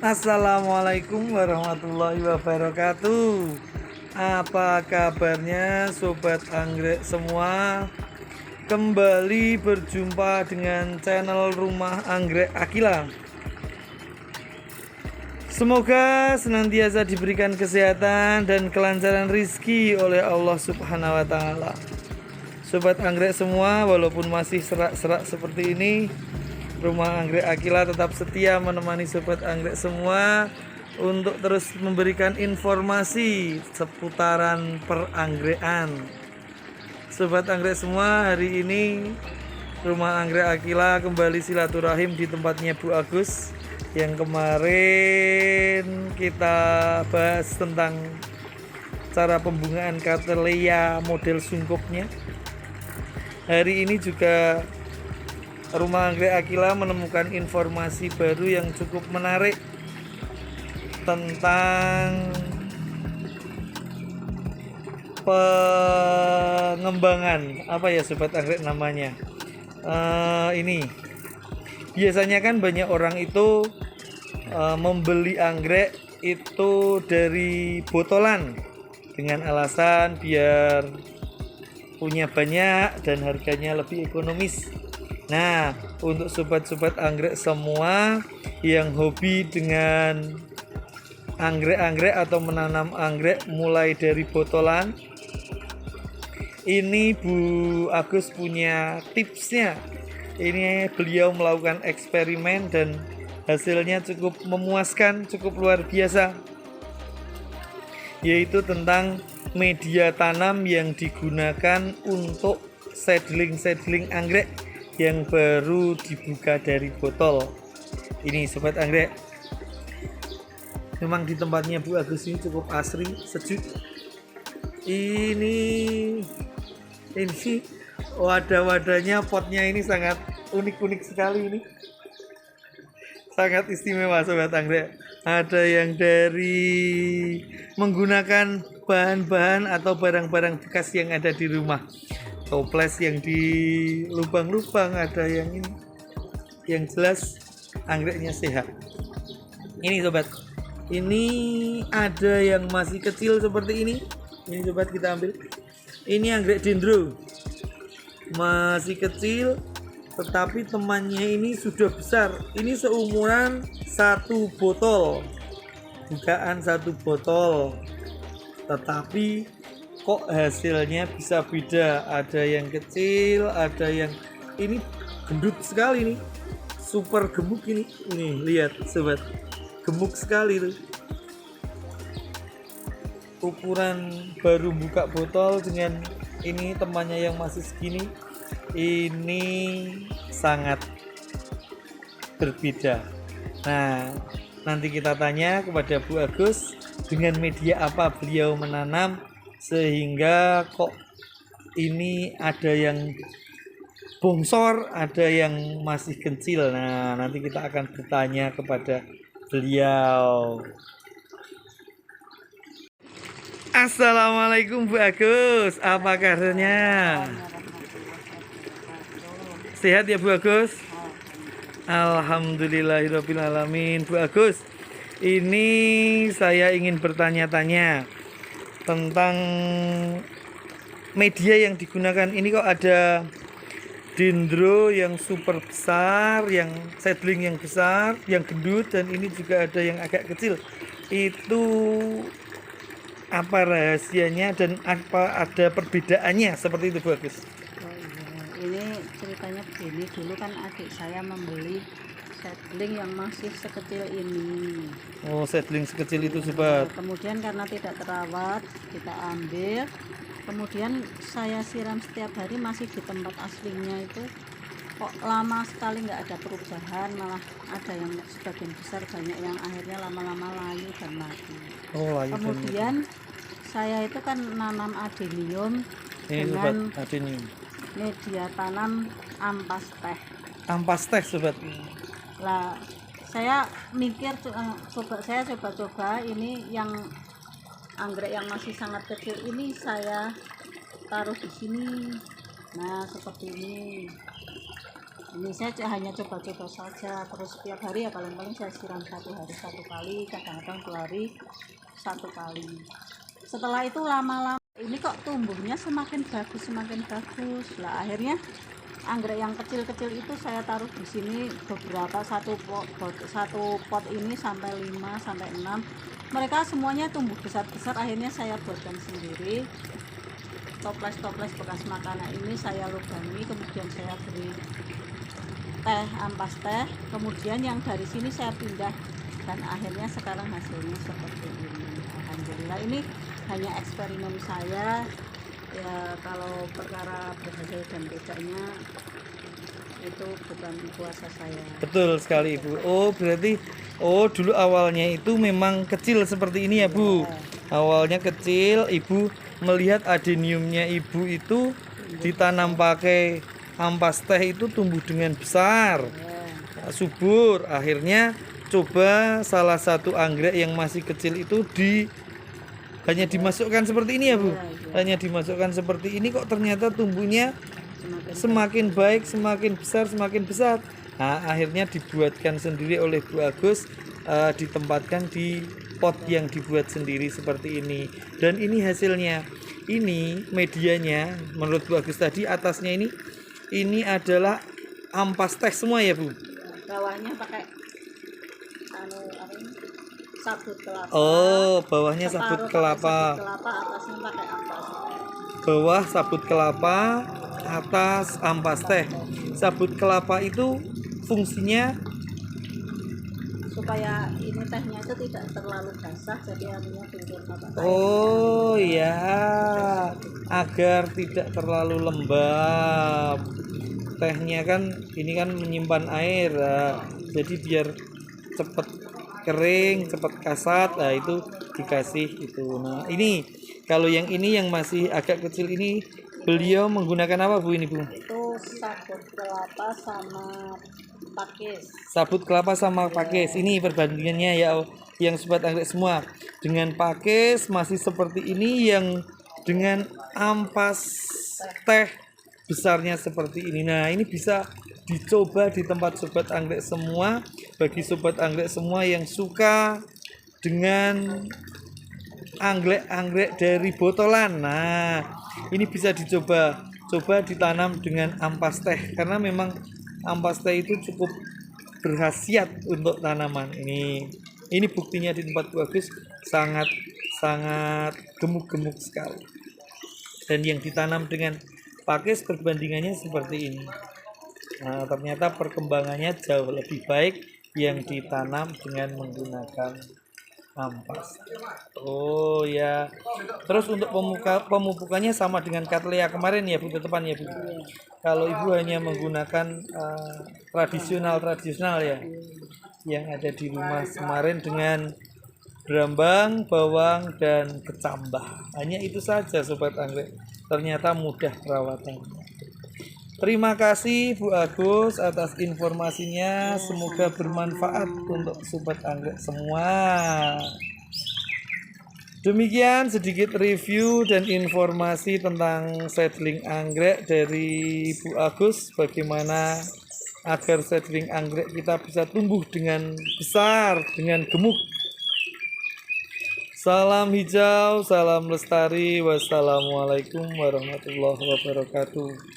Assalamualaikum warahmatullahi wabarakatuh. Apa kabarnya sobat anggrek semua? Kembali berjumpa dengan channel Rumah Anggrek Akila. Semoga senantiasa diberikan kesehatan dan kelancaran rizki oleh Allah Subhanahu wa Ta'ala. Sobat anggrek semua, walaupun masih serak-serak seperti ini, Rumah Anggrek Akila tetap setia menemani sobat anggrek semua untuk terus memberikan informasi seputaran peranggekan. Sobat anggrek semua, hari ini Rumah Anggrek Akila kembali silaturahim di tempatnya Bu Agus. Yang kemarin kita bahas tentang cara pembungaan Cattleya model sungkupnya. Hari ini juga Rumah Anggrek Akila menemukan informasi baru yang cukup menarik tentang pengembangan apa ya sobat anggrek namanya. Ini biasanya kan banyak orang itu membeli anggrek itu dari botolan dengan alasan biar punya banyak dan harganya lebih ekonomis. Nah, untuk sobat-sobat anggrek semua yang hobi dengan anggrek-anggrek atau menanam anggrek mulai dari botolan, ini Bu Agus punya tipsnya. Ini beliau melakukan eksperimen dan hasilnya cukup memuaskan, cukup luar biasa, yaitu tentang media tanam yang digunakan untuk seedling anggrek yang baru dibuka dari botol. Ini sobat anggrek, memang di tempatnya Bu Agus ini cukup asri, sejuk. Ini wadah-wadahnya, potnya ini sangat unik sekali, ini sangat istimewa sobat anggrek. Ada yang dari menggunakan bahan-bahan atau barang-barang bekas yang ada di rumah, toples yang di lubang-lubang, ada yang ini. Yang jelas anggreknya sehat. Ini sobat, ini ada yang masih kecil seperti ini. Ini sobat, kita ambil. Ini anggrek dendro, masih kecil, tetapi temannya ini sudah besar. Ini seumuran satu botol, bukaan satu botol, tetapi kok hasilnya bisa beda. Ada yang kecil, ada yang ini gendut sekali nih, super gemuk ini. Nih lihat sobat, gemuk sekali tuh. Ukuran baru buka botol dengan ini temannya yang masih segini, ini sangat berbeda. Nah, nanti kita tanya kepada Bu Agus dengan media apa beliau menanam sehingga kok ini ada yang bongsor, ada yang masih kecil. Nah, nanti kita akan bertanya kepada beliau. Assalamualaikum Bu Agus, apa kabarnya? Sehat ya Bu Agus? Alhamdulillahirrabbilalamin. Bu Agus, ini saya ingin bertanya-tanya tentang media yang digunakan. Ini kok ada dendro yang super besar, yang seedling yang besar, yang gendut, dan ini juga ada yang agak kecil. Itu apa rahasianya dan apa ada perbedaannya seperti itu Bu Agus? Oh iya, ini ceritanya begini. Dulu kan adik saya membeli seedling yang masih sekecil ini. Oh, seedling sekecil itu sobat. Kemudian karena tidak terawat, kita ambil. Kemudian saya siram setiap hari, masih di tempat aslinya itu. Kok lama sekali nggak ada perubahan, malah ada yang sebagian besar banyak yang akhirnya lama-lama layu dan mati. Oh, layu. Kemudian saya itu kan nanam adenium ini dengan sobat, adenium. media tanam ampas teh. Ampas teh sobat. Lah saya mikir saya coba ini yang anggrek yang masih sangat kecil ini saya taruh di sini. Nah seperti ini. Ini saya hanya coba-coba saja, terus setiap hari ya paling-paling saya siram 1 hari 1 kali, kadang-kadang 2 hari 1 kali. Setelah itu lama-lama ini kok tumbuhnya semakin bagus lah, akhirnya anggrek yang kecil-kecil itu saya taruh di sini beberapa, satu pot ini sampai 5 sampai 6, mereka semuanya tumbuh besar-besar. Akhirnya saya buatkan sendiri toples-toples bekas makanan ini, saya lubangi, kemudian saya beri teh, ampas teh, kemudian yang dari sini saya pindah, dan akhirnya sekarang hasilnya seperti ini. Alhamdulillah, ini hanya eksperimen saya ya, kalau perkara berhasil dan tidaknya itu bukan kuasa saya. Betul sekali Ibu. Oh berarti dulu awalnya itu memang kecil seperti ini ya Bu. Awalnya kecil, Ibu melihat adeniumnya Ibu itu ditanam pakai ampas teh itu tumbuh dengan besar, subur. Akhirnya coba salah satu anggrek yang masih kecil itu hanya dimasukkan seperti ini ya Bu. Hanya dimasukkan seperti ini, kok ternyata tumbuhnya semakin baik, semakin besar. Nah, akhirnya dibuatkan sendiri oleh Bu Agus, ditempatkan di pot yang dibuat sendiri seperti ini. Dan ini hasilnya. Ini medianya menurut Bu Agus tadi, atasnya ini adalah ampas teh semua ya Bu. Bawahnya pakai sabut kelapa. Oh, bawahnya sabut kelapa. Atasnya pakai ampas. Bawah sabut kelapa, atas ampas teh. Sabut kelapa itu fungsinya supaya ini tehnya itu tidak terlalu basah, jadi artinya tumpul apa. Oh ya, agar tidak terlalu lembab. Tehnya kan ini kan menyimpan air, jadi biar cepat kering, cepat kasat. Nah itu dikasih itu. Nah ini kalau yang ini yang masih agak kecil ini, beliau menggunakan apa Bu ini Bu? Itu sabut kelapa sama pakis. Sabut kelapa sama pakis. Ini perbandingannya ya yang sobat anggrek semua. Dengan pakis masih seperti ini, yang dengan ampas teh besarnya seperti ini. Nah, ini bisa dicoba di tempat sobat anggrek semua. Bagi sobat anggrek semua yang suka dengan anggrek-anggrek dari botolan. Nah, ini bisa dicoba. Coba ditanam dengan ampas teh, karena memang ampas teh itu cukup berkhasiat untuk tanaman ini. Ini buktinya di tempat bagus, sangat gemuk-gemuk sekali. Dan yang ditanam dengan pakis perbandingannya seperti ini. Nah, ternyata perkembangannya jauh lebih baik yang ditanam dengan menggunakan ampas. Oh ya. Terus untuk pemupukannya sama dengan Cattleya kemarin ya Bu, tetepan ya Bu. Kalau Ibu hanya menggunakan tradisional ya, yang ada di rumah kemarin dengan berambang, bawang, dan kecambah. Hanya itu saja sobat anggrek. Ternyata mudah perawatannya. Terima kasih Bu Agus atas informasinya. Semoga bermanfaat untuk sobat anggrek semua. Demikian sedikit review dan informasi tentang seedling anggrek dari Bu Agus. Bagaimana agar seedling anggrek kita bisa tumbuh dengan besar, dengan gemuk. Salam hijau, salam lestari. Wassalamualaikum warahmatullahi wabarakatuh.